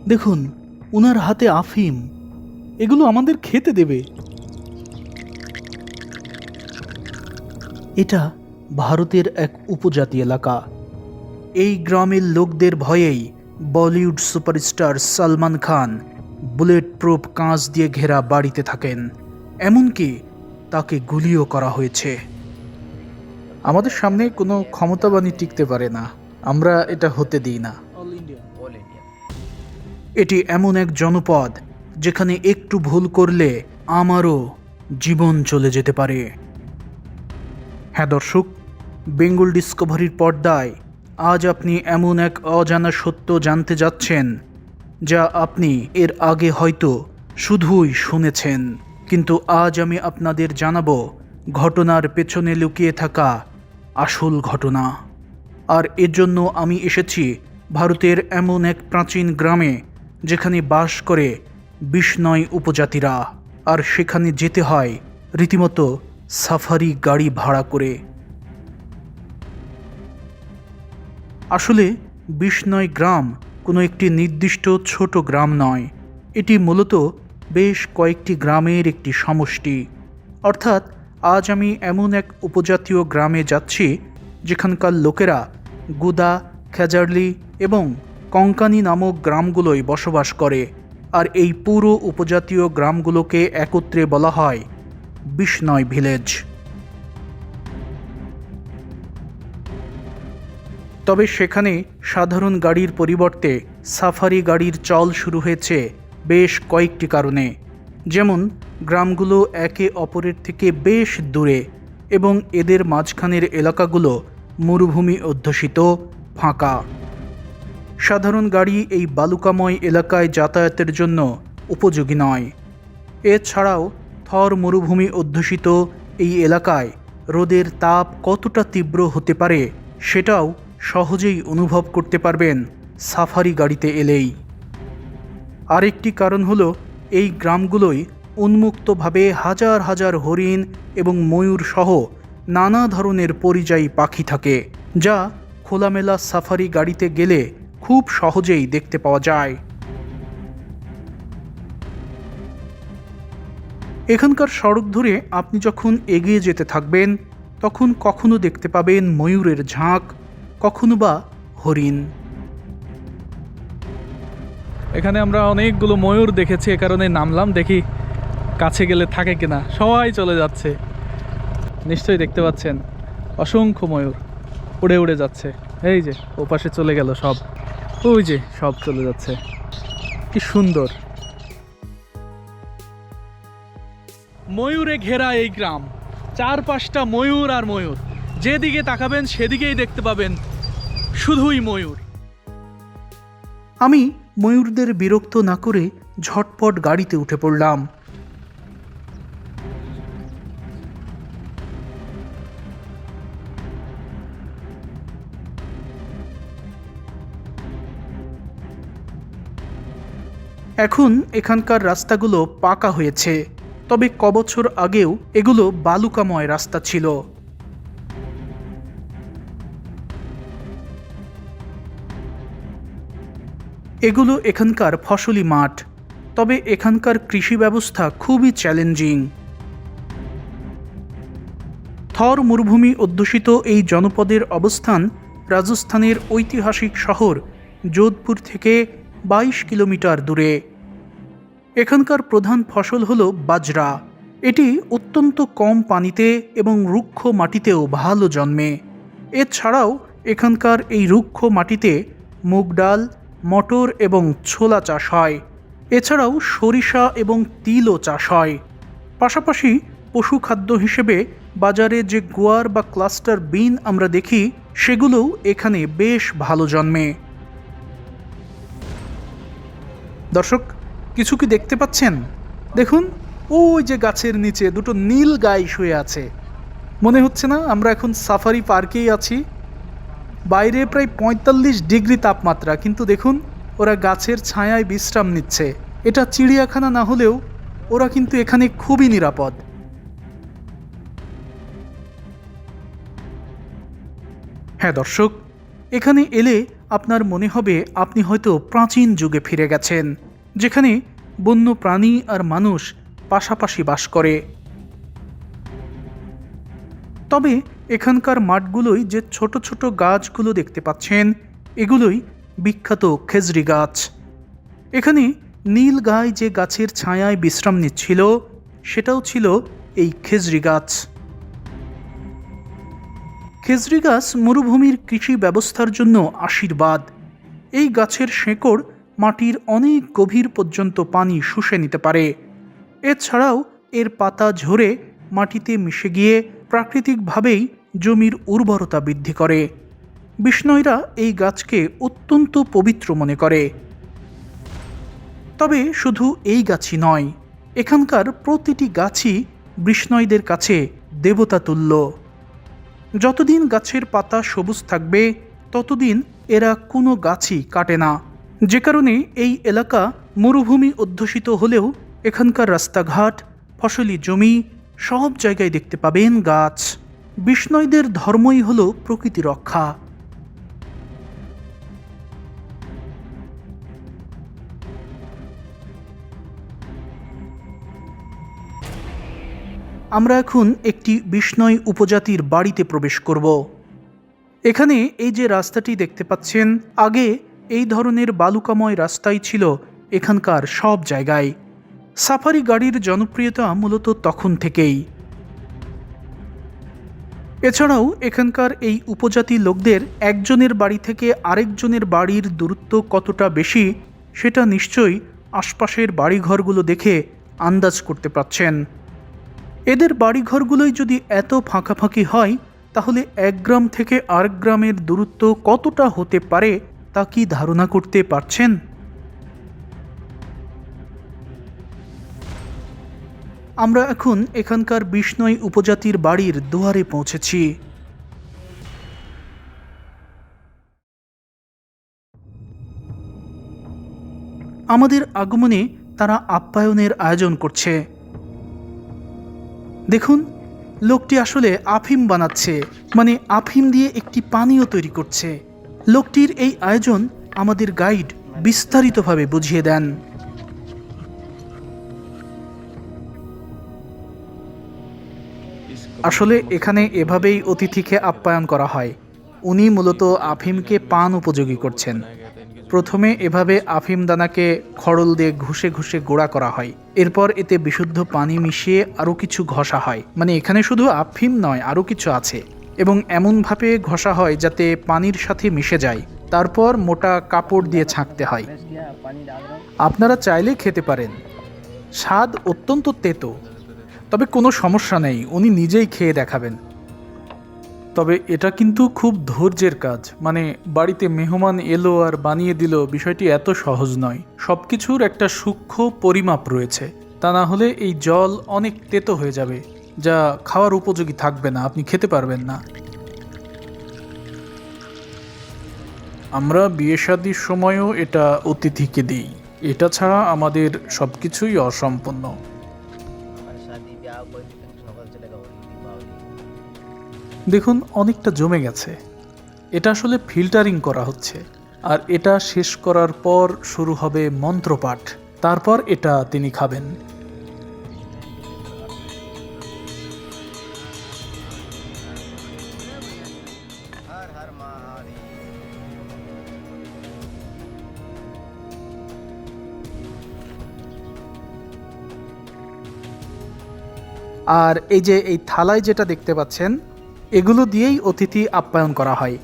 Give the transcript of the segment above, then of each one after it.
দেখুন, ওনার হাতে আফিম। এগুলো আমাদের খেতে দেবে। এটা ভারতের এক উপজাতি এলাকা। এই গ্রামের লোকদের ভয়েই Bollywood superstar Salman Khan bullet proof কাঁচ দিয়ে ঘেরা বাড়িতে থাকেন। এমনকি তাকে গুলিও করা হয়েছে। আমাদের সামনে কোনো ক্ষমতাবানই টিকতে পারে না, আমরা এটা হতে দিই না। এটি এমন এক জনপদ যেখানে একটু ভুল করলে আমারও জীবন চলে যেতে পারে। হ্যাঁ দর্শক, বেঙ্গল ডিসকভারির পর্দায় আজ আপনি এমন এক অজানা সত্য জানতে যাচ্ছেন যা আপনি এর আগে হয়তো শুধুই শুনেছেন, কিন্তু আজ আমি আপনাদের জানাবো ঘটনার পেছনে লুকিয়ে থাকা আসল ঘটনা। আর এর জন্য আমি এসেছি ভারতের এমন এক প্রাচীন গ্রামে যেখানে বাস করে বিষ্ণয় উপজাতিরা, আর সেখানে যেতে হয় রীতিমতো সাফারি গাড়ি ভাড়া করে। আসলে বিষ্ণয় গ্রাম কোনো একটি নির্দিষ্ট ছোট গ্রাম নয়, এটি মূলত বেশ কয়েকটি গ্রামের একটি সমষ্টি। অর্থাৎ আজ আমি এমন এক উপজাতীয় গ্রামে যাচ্ছি যেখানকার লোকেরা গুদা, খেজারলি এবং কঙ্কানি নামক গ্রামগুলোয় বসবাস করে। আর এই পুরো উপজাতীয় গ্রামগুলোকে একত্রে বলা হয় বিষ্ণয় ভিলেজ। তবে সেখানে সাধারণ গাড়ির পরিবর্তে সাফারি গাড়ির চল শুরু হয়েছে বেশ কয়েকটি কারণে। যেমন গ্রামগুলো একে অপরের থেকে বেশ দূরে এবং এদের মাঝখানের এলাকাগুলো মরুভূমি অধ্যুষিত, ফাঁকা। সাধারণ গাড়ি এই বালুকাময় এলাকায় যাতায়াতের জন্য উপযোগী নয়। এছাড়াও থর মরুভূমি অধ্যুষিত এই এলাকায় রোদের তাপ কতটা তীব্র হতে পারে সেটাও সহজেই অনুভব করতে পারবেন সাফারি গাড়িতে এলেই। আরেকটি কারণ হলো এই গ্রামগুলোয় উন্মুক্তভাবে হাজার হাজার হরিণ এবং ময়ূর সহ নানা ধরনের পরিযায়ী পাখি থাকে, যা খোলামেলা সাফারি গাড়িতে গেলে খুব সহজেই দেখতে পাওয়া যায়। এখানকার সড়ক ধরে আপনি যখন এগিয়ে যেতে থাকবেন তখন কখনো দেখতে পাবেন ময়ূরের ঝাঁক, কখনো বা হরিণ। এখানে আমরা অনেকগুলো ময়ূর দেখেছি, এ কারণে নামলাম, দেখি কাছে গেলে থাকে কিনা। সবাই চলে যাচ্ছে, নিশ্চয়ই দেখতে পাচ্ছেন অসংখ্য ময়ূর উড়ে উড়ে যাচ্ছে। এই যে ওপাশে চলে গেল সব, ওই যে সব চলে যাচ্ছে। কি সুন্দর ময়ূরে ঘেরা এই গ্রাম, চারপাশটা ময়ূর আর ময়ূর। যেদিকে তাকাবেন সেদিকেই দেখতে পাবেন শুধুই ময়ূর। আমি ময়ূরদের বিরক্ত না করে ঝটপট গাড়িতে উঠে পড়লাম। এখন এখানকার রাস্তাগুলো পাকা হয়েছে, তবে কবছর আগেও এগুলো বালুকাময় রাস্তা ছিল। এগুলো এখানকার ফসলি মাঠ, তবে এখানকার কৃষি ব্যবস্থা খুবই চ্যালেঞ্জিং। থর মরুভূমি অধ্যুষিত এই জনপদের অবস্থান রাজস্থানের ঐতিহাসিক শহর যোধপুর থেকে 22 কিলোমিটার দূরে। এখানকার প্রধান ফসল হলো বাজরা। এটি অত্যন্ত কম পানিতে এবং রুক্ষ মাটিতেও ভালো জন্মে। এছাড়াও এখানকার এই রুক্ষ মাটিতে মুগ ডাল, মটর এবং ছোলা চাষ হয়। এছাড়াও সরিষা এবং তিলও চাষ হয়। পাশাপাশি পশুখাদ্য হিসেবে বাজারে যে গুয়ার বা ক্লাস্টার বিন আমরা দেখি সেগুলোও এখানে বেশ ভালো জন্মে। দর্শক, কিছু কি দেখতে পাচ্ছেন? দেখুন, ওই যে গাছের নিচে দুটো নীল গাই শুয়ে আছে। মনে হচ্ছে না আমরা এখন সাফারি পার্কেই আছি? বাইরে প্রায় 45 ডিগ্রি তাপমাত্রা, কিন্তু দেখুন ওরা গাছের ছায়ায় বিশ্রাম নিচ্ছে। এটা চিড়িয়াখানা না হলেও ওরা কিন্তু এখানে খুবই নিরাপদ। হ্যাঁ দর্শক, এখানে এলে আপনার মনে হবে আপনি হয়তো প্রাচীন যুগে ফিরে গেছেন, যেখানে বন্য প্রাণী আর মানুষ পাশাপাশি বাস করে। তবে এখানকার মাঠগুলোই যে ছোট ছোট গাছগুলো দেখতে পাচ্ছেন, এগুলোই বিখ্যাত খেজরি গাছ। এখানে নীল গায়ে যে গাছের ছায়ায় বিশ্রাম নিচ্ছিল, সেটাও ছিল এই খেজরি গাছ। খেজরি গাছ মরুভূমির কৃষি ব্যবস্থার জন্য আশীর্বাদ। এই গাছের শেকড় মাটির অনেক গভীর পর্যন্ত পানি শুষে নিতে পারে। এছাড়াও এর পাতা ঝরে মাটিতে মিশে গিয়ে প্রাকৃতিকভাবেই জমির উর্বরতা বৃদ্ধি করে। বিষ্ণয়রা এই গাছকে অত্যন্ত পবিত্র মনে করে। তবে শুধু এই গাছই নয়, এখানকার প্রতিটি গাছই বিষ্ণয়দের কাছে দেবতা তুল্য। যতদিন গাছের পাতা সবুজ থাকবে, ততদিন এরা কোনো গাছই কাটে না। যে কারণে এই এলাকা মরুভূমি অধ্যুষিত হলেও এখানকার রাস্তাঘাট, ফসলি জমি সব জায়গায় দেখতে পাবেন গাছ। বিষ্ণয়দের ধর্মই হল প্রকৃতি রক্ষা। আমরা এখন একটি বিষ্ণয় উপজাতির বাড়িতে প্রবেশ করব। এখানে এই যে রাস্তাটি দেখতে পাচ্ছেন, আগে এই ধরনের বালুকাময় রাস্তাই ছিল এখানকার সব জায়গায়। সাফারি গাড়ির জনপ্রিয়তা মূলত তখন থেকেই। এছাড়াও এখানকার এই উপজাতি লোকদের একজনের বাড়ি থেকে আরেকজনের বাড়ির দূরত্ব কতটা বেশি, সেটা নিশ্চয়ই আশপাশের বাড়িঘরগুলো দেখে আন্দাজ করতে পারছেন। এদের বাড়িঘরগুলোই যদি এত ফাঁকাফাঁকি হয়, তাহলে এক গ্রাম থেকে আরেক গ্রামের দূরত্ব কতটা হতে পারে তা কি ধারণা করতে পারছেন? আমরা এখন এখানকার বিষ্ণয় উপজাতির বাড়ির দুয়ারে পৌঁছেছি। আমাদের আগমনে তারা আপ্যায়নের আয়োজন করছে। দেখুন, লোকটি আসলে আফিম বানাচ্ছে, মানে আফিম দিয়ে একটি পানীয় তৈরি করছে। লোকটির এই আয়োজন আমাদের গাইড বিস্তারিতভাবে বুঝিয়ে দেন। আসলে এখানে এভাবেই অতিথিকে আপ্যায়ন করা হয়। উনি মূলত আফিমকে পান উপযোগী করছেন। প্রথমে এভাবে আফিম দানাকে খড়ল দিয়ে ঘষে ঘষে গুঁড়া করা হয়। এরপর এতে বিশুদ্ধ পানি মিশিয়ে আরও কিছু ঘষা হয়, মানে এখানে শুধু আফিম নয়, আরও কিছু আছে, এবং এমনভাবে ঘষা হয় যাতে পানির সাথে মিশে যায়। তারপর মোটা কাপড় দিয়ে ছাঁকতে হয়। আপনারা চাইলে খেতে পারেন। স্বাদ অত্যন্ত তেতো, তবে কোনো সমস্যা নেই, উনি নিজেই খেয়ে দেখাবেন। তবে এটা কিন্তু খুব ধৈর্যের কাজ, মানে বাড়িতে মেহমান এলো আর বানিয়ে দিল, বিষয়টি এত সহজ নয়। সব কিছুর একটা সূক্ষ্ম পরিমাপ রয়েছে, তা না হলে এই জল অনেক তেতো হয়ে যাবে, যা খাওয়ার উপযোগী থাকবে না, আপনি খেতে পারবেন না। আমরা বিয়ে শাদির সময়ও এটা অতিথিকে দিই। এটা ছাড়া আমাদের সব কিছুই অসম্পূর্ণ। দেখুন, অনেকটা জমে গেছে। এটা আসলে ফিল্টারিং করা হচ্ছে, আর এটা শেষ করার পর শুরু হবে মন্ত্রপাঠ। তারপর এটা তিনি খাবেন। আর এই যে এই থালায় যেটা দেখতে পাচ্ছেন, এগুলো দিয়েই অতিথি আপ্যায়ন করা হয়।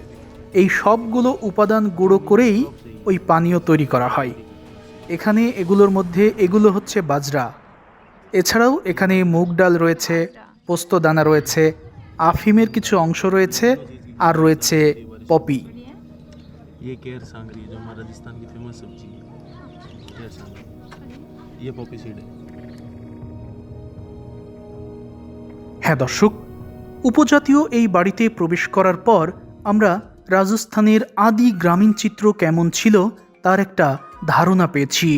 এই সবগুলো উপাদান গুঁড়ো করেই ওই পানীয় তৈরি করা হয়। এখানে এগুলোর মধ্যে এগুলো হচ্ছে বাজরা। এছাড়াও এখানে মুগ ডাল রয়েছে, পোস্ত দানা রয়েছে, আফিমের কিছু অংশ রয়েছে, আর রয়েছে পপি। হ্যাঁ দর্শক, উপজাতীয় এই বাড়িতে প্রবেশ করার পর আমরা রাজস্থানের আদি গ্রামীণ চিত্র কেমন ছিল তার একটা ধারণা পেয়েছি।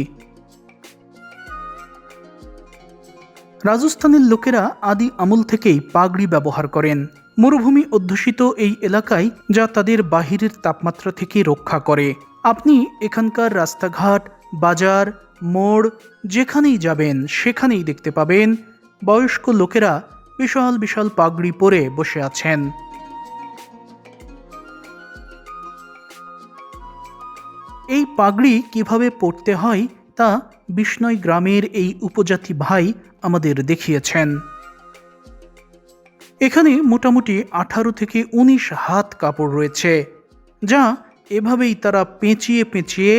রাজস্থানের লোকেরা আদি আমল থেকেই পাগড়ি ব্যবহার করেন, মরুভূমি অধ্যুষিত এই এলাকায়, যা তাদের বাহিরের তাপমাত্রা থেকে রক্ষা করে। আপনি এখানকার রাস্তাঘাট, বাজার, মোড় যেখানেই যাবেন সেখানেই দেখতে পাবেন বয়স্ক লোকেরা বিশাল বিশাল পাগড়ি পরে বসে আছেন। এই পাগড়ি কিভাবে পরতে হয় তা বিষ্ণই গ্রামের এই উপজাতি ভাই আমাদের দেখিয়েছেন। এখানে মোটামুটি 18 থেকে 19 হাত কাপড় রয়েছে, যা এভাবেই তারা পেঁচিয়ে পেঁচিয়ে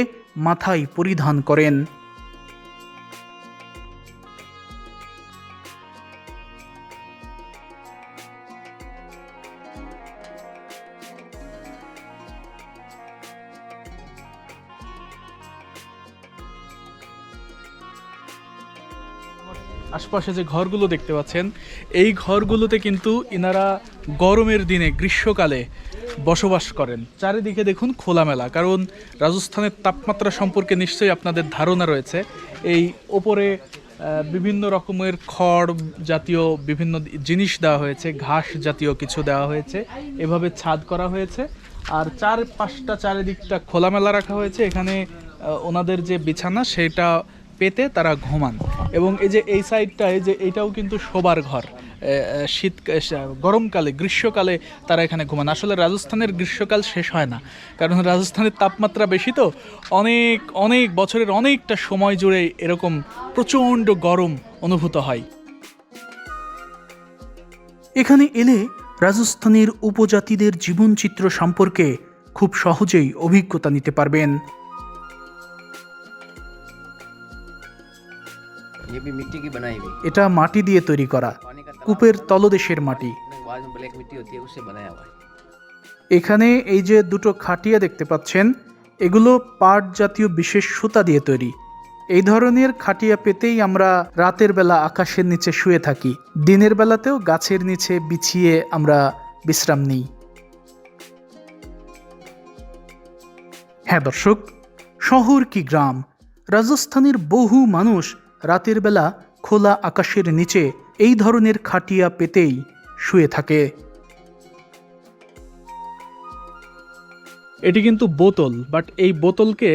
মাথায় পরিধান করেন। আশপাশে যে ঘরগুলো দেখতে পাচ্ছেন, এই ঘরগুলোতে কিন্তু ইনারা গরমের দিনে, গ্রীষ্মকালে বসবাস করেন। চারিদিকে দেখুন খোলামেলা, কারণ রাজস্থানের তাপমাত্রা সম্পর্কে নিশ্চয়ই আপনাদের ধারণা রয়েছে। এই ওপরে বিভিন্ন রকমের খড় জাতীয় বিভিন্ন জিনিস দেওয়া হয়েছে, ঘাস জাতীয় কিছু দেওয়া হয়েছে, এভাবে ছাদ করা হয়েছে। আর চারিদিকটা খোলামেলা রাখা হয়েছে। এখানে ওনাদের যে বিছানা সেটা পেতে তারা ঘুমান। এবং এই যে এই সাইডটা, এই যে এইটাও কিন্তু শোবার ঘর। গরমকালে, গ্রীষ্মকালে তারা এখানে ঘুমান। আসলে রাজস্থানের গ্রীষ্মকাল শেষ হয় না, কারণ রাজস্থানের তাপমাত্রা বেশি, তো অনেক অনেক বছরের অনেকটা সময় জুড়ে এরকম প্রচণ্ড গরম অনুভূত হয়। এখানে এলে রাজস্থানের উপজাতিদের জীবনচিত্র সম্পর্কে খুব সহজেই অভিজ্ঞতা নিতে পারবেন। এটা মাটি দিয়ে তৈরি করা, কূপের তলদেশের মাটি। এখানে এই যে দুটো খাটিয়া দেখতে পাচ্ছেন, এগুলো পাট জাতীয় বিশেষ সুতা দিয়ে তৈরি। এই ধরনের খাটিয়া পেতেই আমরা রাতের বেলা আকাশের নিচে শুয়ে থাকি, দিনের বেলাতেও গাছের নিচে বিছিয়ে আমরা বিশ্রাম নিই। হ্যাঁ দর্শক, শহর কি গ্রাম, রাজস্থানের বহু মানুষ রাতের বেলা খোলা আকাশের নিচে এই ধরনের খাটিয়া পেতেই শুয়ে থাকে। এটি কিন্তু বোতল, বাট এই বোতলকে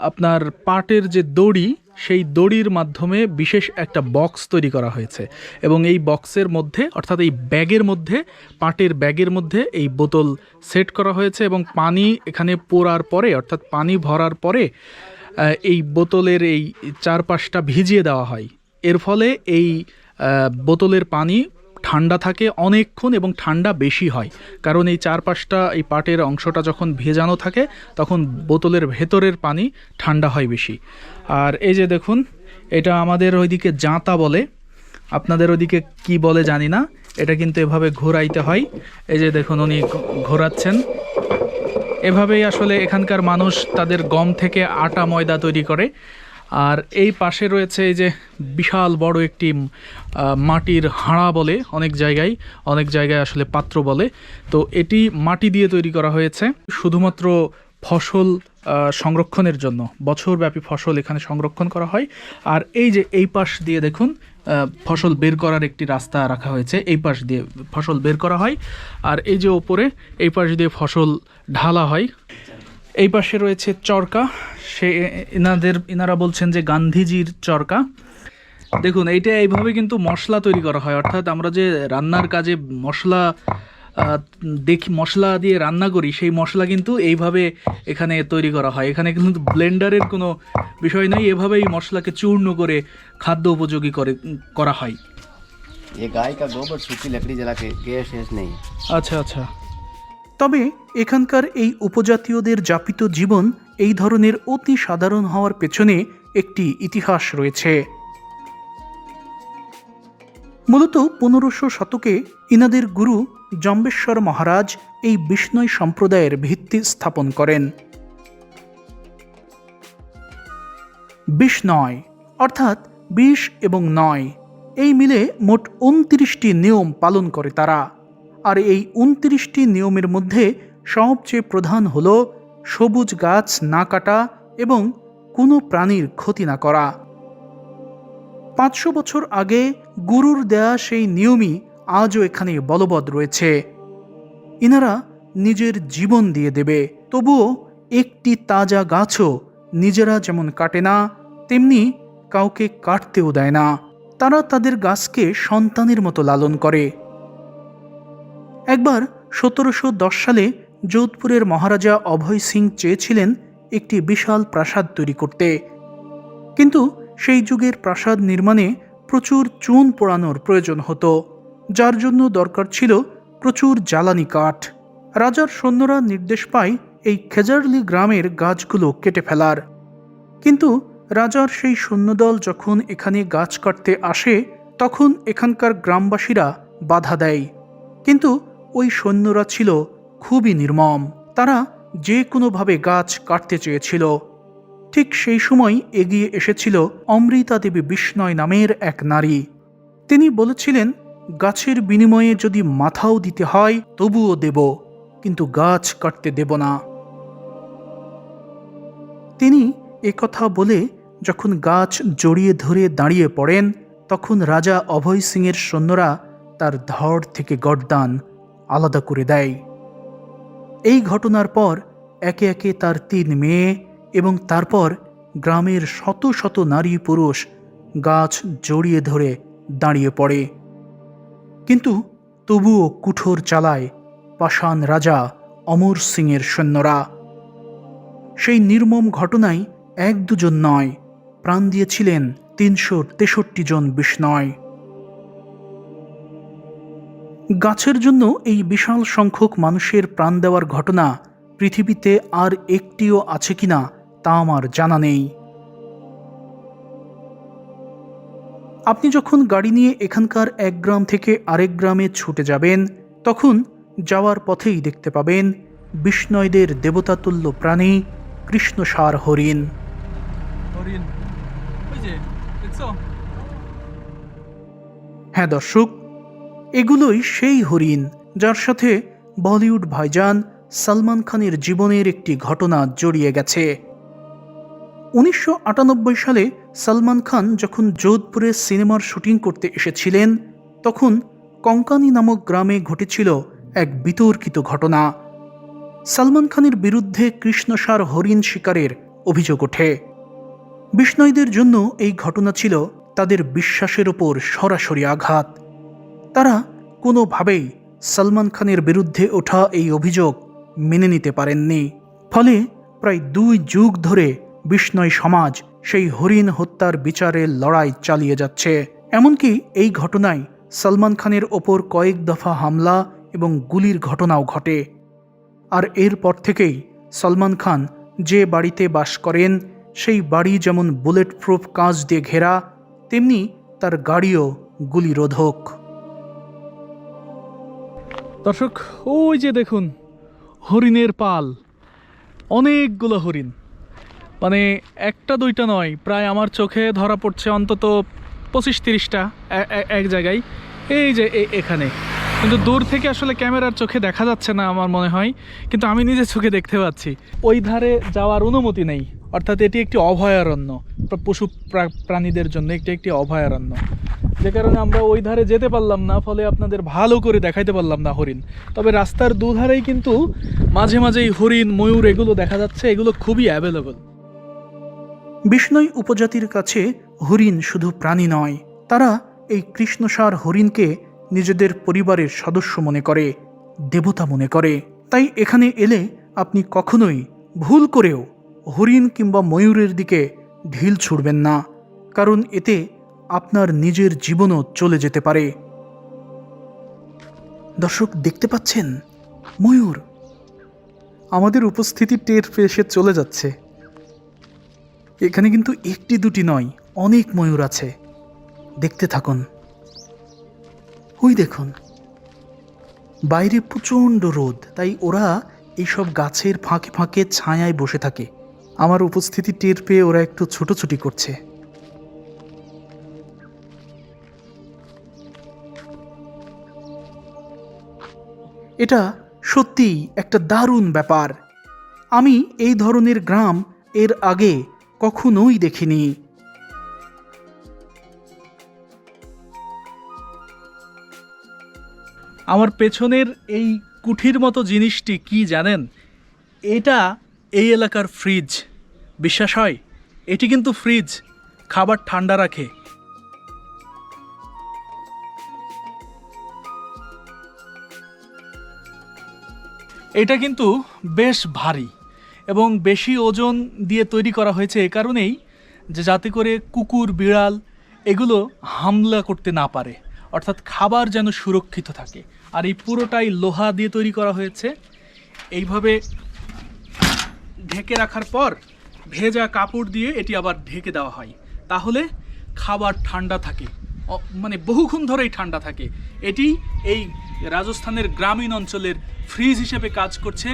আপনার পাটের যে দড়ি, সেই দড়ির মাধ্যমে বিশেষ একটা বক্স তৈরি করা হয়েছে। এবং এই বক্সের মধ্যে, অর্থাৎ এই ব্যাগের মধ্যে, পাটের ব্যাগের মধ্যে এই বোতল সেট করা হয়েছে। এবং পানি এখানে পোড়ার পরে, অর্থাৎ পানি ভরার পরে এই বোতলের এই চারপাশটা ভিজিয়ে দেওয়া হয়। এর ফলে এই বোতলের পানি ঠান্ডা থাকে অনেকক্ষণ এবং ঠান্ডা বেশি হয়, কারণ এই চারপাশটা, এই পাটের অংশটা যখন ভেজানো থাকে তখন বোতলের ভেতরের পানি ঠান্ডা হয় বেশি। আর এই যে দেখুন, এটা আমাদের ওইদিকে জাঁতা বলে, আপনাদের ওইদিকে কি বলে জানি না। এটা কিন্তু এভাবে ঘোরাইতে হয়। এই যে দেখুন উনি ঘোরাচ্ছেন। এভাবেই আসলে এখানকার মানুষ তাদের গম থেকে আটা ময়দা তৈরি করে। আর এই পাশে রয়েছে এই যে বিশাল বড় একটি মাটির হাঁড়া বলে, অনেক জায়গায় আসলে পাত্র বলে। তো এটি মাটি দিয়ে তৈরি করা হয়েছে শুধুমাত্র ফসল সংরক্ষণের জন্য। বছরব্যাপী ফসল এখানে সংরক্ষণ করা হয়। আর এই যে এই পাশ দিয়ে দেখুন ফসল বের করার একটি রাস্তা রাখা হয়েছে, এই পাশ দিয়ে ফসল বের করা হয়। আর এই যে ওপরে এই পাশ দিয়ে ফসল ঢালা হয়। এই পাশে রয়েছে চরকা, ইনারা বলছেন যে গান্ধীজির চরকা। দেখুন এইটা এইভাবে কিন্তু মশলা তৈরি করা হয়, অর্থাৎ আমরা যে রান্নার কাজে মশলা দিয়ে রান্না করি, সেই মশলা কিন্তু এইভাবে এখানে তৈরি করা হয়। এখানে কিন্তু ব্লেন্ডারের কোনো বিষয় নেই, এভাবেই মশলাকে চূর্ণ করে খাদ্য উপযোগী করা হয়। আচ্ছা আচ্ছা। তবে এখানকার এই উপজাতীয়দের যাপিত জীবন এই ধরনের অতি সাধারণ হওয়ার পেছনে একটি ইতিহাস রয়েছে। মূলত 1500 শতকে ইনাদের গুরু জম্বেশ্বর মহারাজ এই বিষ্ণই সম্প্রদায়ের ভিত্তি স্থাপন করেন। বিষ্ণয় অর্থাৎ 20 এবং 9, এই মিলে মোট 29টি নিয়ম পালন করে তারা। আর এই 29টি নিয়মের মধ্যে সবচেয়ে প্রধান হল সবুজ গাছ না কাটা এবং কোনো প্রাণীর ক্ষতি না করা। 500 বছর আগে গুরুর দেয়া সেই নিয়মই আজও এখানে বলবৎ রয়েছে। ইনারা নিজের জীবন দিয়ে দেবে, তবুও একটি তাজা গাছও নিজেরা যেমন কাটে না, তেমনি কাউকে কাটতেও দেয় না। তারা তাদের গাছকে সন্তানের মতো লালন করে। একবার 1710 সালে যোধপুরের মহারাজা অভয় সিং চেয়েছিলেন একটি বিশাল প্রাসাদ তৈরি করতে, কিন্তু সেই যুগের প্রাসাদ নির্মাণে প্রচুর চুন পোড়ানোর প্রয়োজন হতো, যার জন্য দরকার ছিল প্রচুর জ্বালানি কাঠ। রাজার সৈন্যরা নির্দেশ পায় এই খেজারলি গ্রামের গাছগুলো কেটে ফেলার, কিন্তু রাজার সেই সৈন্যদল যখন এখানে গাছ কাটতে আসে তখন এখানকার গ্রামবাসীরা বাধা দেয়। কিন্তু ওই সৈন্যরা ছিল খুবই নির্মম, তারা যে কোনোভাবে গাছ কাটতে চেয়েছিল। ঠিক সেই সময় এগিয়ে এসেছিল অমৃতা দেবী বিষ্ণয় নামের এক নারী। তিনি বলেছিলেন, গাছের বিনিময়ে যদি মাথাও দিতে হয় তবুও দেব, কিন্তু গাছ কাটতে দেব না। তিনি একথা বলে যখন গাছ জড়িয়ে ধরে দাঁড়িয়ে পড়েন, তখন রাজা অভয় সিংয়ের সৈন্যরা তার ধড় থেকে গর্দান আলাদা করে দেয়। এই ঘটনার পর একে একে তার 3 মেয়ে এবং তারপর গ্রামের শত শত নারী পুরুষ গাছ জড়িয়ে ধরে দাঁড়িয়ে পড়ে। কিন্তু তবুও কুঠোর চালায় পাষাণ রাজা অমর সিংয়ের সৈন্যরা। সেই নির্মম ঘটনায় 1-2 নয়, প্রাণ দিয়েছিলেন 363 জন বিষ্ণয়। গাছের জন্য এই বিশাল সংখ্যক মানুষের প্রাণ দেওয়ার ঘটনা পৃথিবীতে আর একটিও আছে কিনা তা আমার জানা নেই। আপনি যখন গাড়ি নিয়ে এখানকার এক গ্রাম থেকে আরেক গ্রামে ছুটে যাবেন, তখন যাওয়ার পথেই দেখতে পাবেন বিষ্ণয়দের দেবতাতুল্য প্রাণী কৃষ্ণসার হরিণ। হ্যাঁ দর্শক, এগুলোই সেই হরিণ যার সাথে বলিউড ভাইজান সালমান খানের জীবনের একটি ঘটনা জড়িয়ে গেছে। 1998 সালে সালমান খান যখন যোধপুরে সিনেমার শুটিং করতে এসেছিলেন, তখন কঙ্কানি নামক গ্রামে ঘটেছিল এক বিতর্কিত ঘটনা। সালমান খানের বিরুদ্ধে কৃষ্ণসার হরিণ শিকারের অভিযোগ ওঠে। বিষ্ণয়দের জন্য এই ঘটনা ছিল তাদের বিশ্বাসের ওপর সরাসরি আঘাত। তারা কোনোভাবেই সালমান খানের বিরুদ্ধে ওঠা এই অভিযোগ মেনে নিতে পারেননি। ফলে প্রায় 2 যুগ ধরে বিষ্ণয় সমাজ সেই হরিণ হত্যার বিচারের লড়াই চালিয়ে যাচ্ছে। এমনকি এই ঘটনায় সালমান খানের ওপর কয়েক দফা হামলা এবং গুলির ঘটনাও ঘটে। আর এরপর থেকেই সালমান খান যে বাড়িতে বাস করেন সেই বাড়ি যেমন বুলেট প্রুফ কাঁচ দিয়ে ঘেরা, তেমনি তার গাড়িও গুলিরোধক। দর্শক, ওই যে দেখুন হরিণের পাল, অনেকগুলো হরিণ, মানে 1-2 নয়, প্রায় আমার চোখে ধরা পড়ছে অন্তত 25-30টা এক জায়গায়। এই যে এখানে, কিন্তু দূর থেকে আসলে ক্যামেরার চোখে দেখা যাচ্ছে না আমার মনে হয়, কিন্তু আমি নিজের চোখে দেখতে পাচ্ছি। ওই ধারে যাওয়ার অনুমতি নেই, অর্থাৎ এটি একটি অভয়ারণ্য, পশু প্রাণীদের জন্য একটি অভয়ারণ্য, যে কারণে আমরা ওই ধারে যেতে পারলাম না, ফলে আপনাদের ভালো করে দেখাইতে পারলাম না হরিণ। তবে রাস্তার দুধারেই কিন্তু মাঝে মাঝেই হরিণ, ময়ূর এগুলো দেখা যাচ্ছে, এগুলো খুবই অ্যাভেলেবল। বিষ্ণয় উপজাতির কাছে হরিণ শুধু প্রাণী নয়, তারা এই কৃষ্ণসার হরিণকে নিজেদের পরিবারের সদস্য মনে করে, দেবতা মনে করে। তাই এখানে এলে আপনি কখনোই ভুল করেও হরিণ কিংবা ময়ূরের দিকে ঢিল ছুড়বেন না, কারণ এতে আপনার নিজের জীবনও চলে যেতে পারে। দর্শক দেখতে পাচ্ছেন ময়ূর আমাদের উপস্থিতি টের পেয়ে সে চলে যাচ্ছে। এখানে কিন্তু 1-2 নয়, অনেক ময়ূর আছে, দেখতে থাকুন। ওই দেখুন, বাইরে প্রচণ্ড রোদ, তাই ওরা এইসব গাছের ফাঁকে ফাঁকে ছায়ায় বসে থাকে। আমার উপস্থিতি টের পেয়ে ওরা একটু ছোটাছুটি করছে। এটা সত্যিই একটা দারুণ ব্যাপার। আমি এই ধরনের গ্রাম এর আগে কখনোই দেখিনি। আমার পেছনের এই কুঠির মতো জিনিসটি কি জানেন? এটা এই এলাকার ফ্রিজ। বিশ্বাস হয়? এটি কিন্তু ফ্রিজ, খাবার ঠান্ডা রাখে। এটা কিন্তু বেশ ভারী এবং বেশি ওজন দিয়ে তৈরি করা হয়েছে এ কারণেই যে যাতে করে কুকুর, বিড়াল এগুলো হামলা করতে না পারে, অর্থাৎ খাবার যেন সুরক্ষিত থাকে। আর এই পুরোটাই লোহা দিয়ে তৈরি করা হয়েছে। এইভাবে ঢেকে রাখার পর ভেজা কাপড় দিয়ে এটি আবার ঢেকে দেওয়া হয়, তাহলে খাবার ঠান্ডা থাকে, মানে বহুক্ষণ ধরেই ঠান্ডা থাকে। এটি এই রাজস্থানের গ্রামীণ অঞ্চলের ফ্রিজ হিসেবে কাজ করছে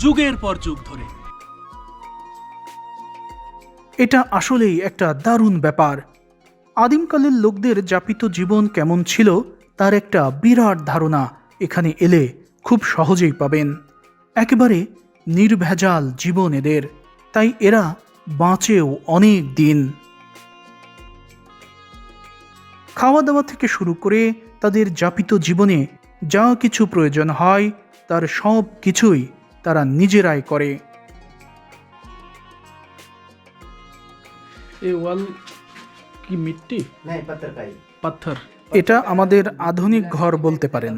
যুগের পর যুগ ধরে। এটা আসলেই একটা দারুণ ব্যাপার। আদিমকালের লোকদের যাপিত জীবন কেমন ছিল তার একটা বিরাট ধারণা এখানে এলে খুব সহজেই পাবেন। একেবারে নির্ভেজাল জীবন এদের, তাই এরা বাঁচেও অনেক দিন। খাওয়া দাওয়া থেকে শুরু করে তাদের যাপিত জীবনে যা কিছু প্রয়োজন হয় তার সব কিছুই তারা নিজেরাই করে। এই ওয়াল কি মিট্টি? পাথর। এটা আমাদের আধুনিক ঘর বলতে পারেন,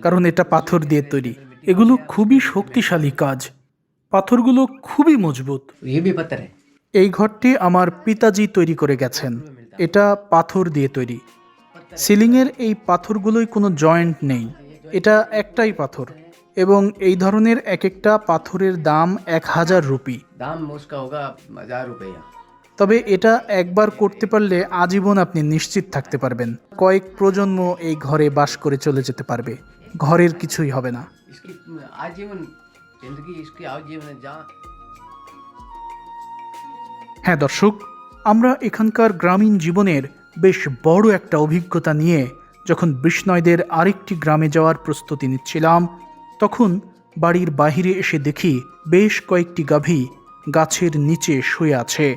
কারণ এটা পাথর দিয়ে তৈরি। এগুলো খুবই শক্তিশালী কাজ, পাথরগুলো খুবই মজবুত। এই ঘরটি আমার পিতাজি তৈরি করে গেছেন, এটা পাথর দিয়ে তৈরি। সিলিংয়ের এই পাথরগুলোই কোনো জয়েন্ট নেই, এটা একটাই পাথর, এবং এই ধরনের এক একটা পাথরের দাম 1000 রুপি। তবে এটা একবার করতে পারলে আজীবন আপনি নিশ্চিত থাকতে পারবেন, কয়েক প্রজন্ম এই ঘরে বাস করে চলে যেতে পারবে, ঘরের কিছুই হবে না। হ্যাঁ দর্শক, আমরা এখানকার গ্রামীণ জীবনের বেশ বড় একটা অভিজ্ঞতা নিয়ে যখন বিষ্ণয়দের আরেকটি গ্রামে যাওয়ার প্রস্তুতি নিচ্ছিলাম, তখন বাড়ির বাহিরে এসে দেখি বেশ কয়েকটি গাভী গাছের নিচে শুয়ে আছে।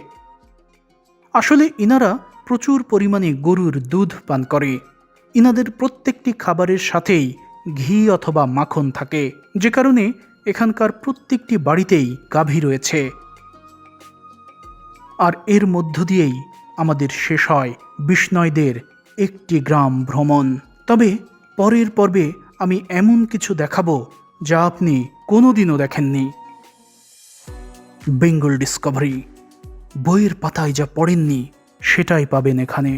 আসলে ইনারা প্রচুর পরিমাণে গরুর দুধ পান করে। ইনাদের প্রত্যেকটি খাবারের সাথেই ঘি অথবা মাখন থাকে, যে কারণে এখানকার প্রত্যেকটি বাড়িতেই গাভী রয়েছে। আর এর মধ্য দিয়েই আমাদের শেষ হয় বিষ্ণয়দের একটি গ্রাম ভ্রমণ। তবে পরের পর্বে আমি এমন কিছু দেখাবো যা আপনি কোনোদিনও দেখেননি। বেঙ্গল ডিসকভারি, বইয়ের পাতায় যা পড়েননি সেটাই পাবেন এখানে।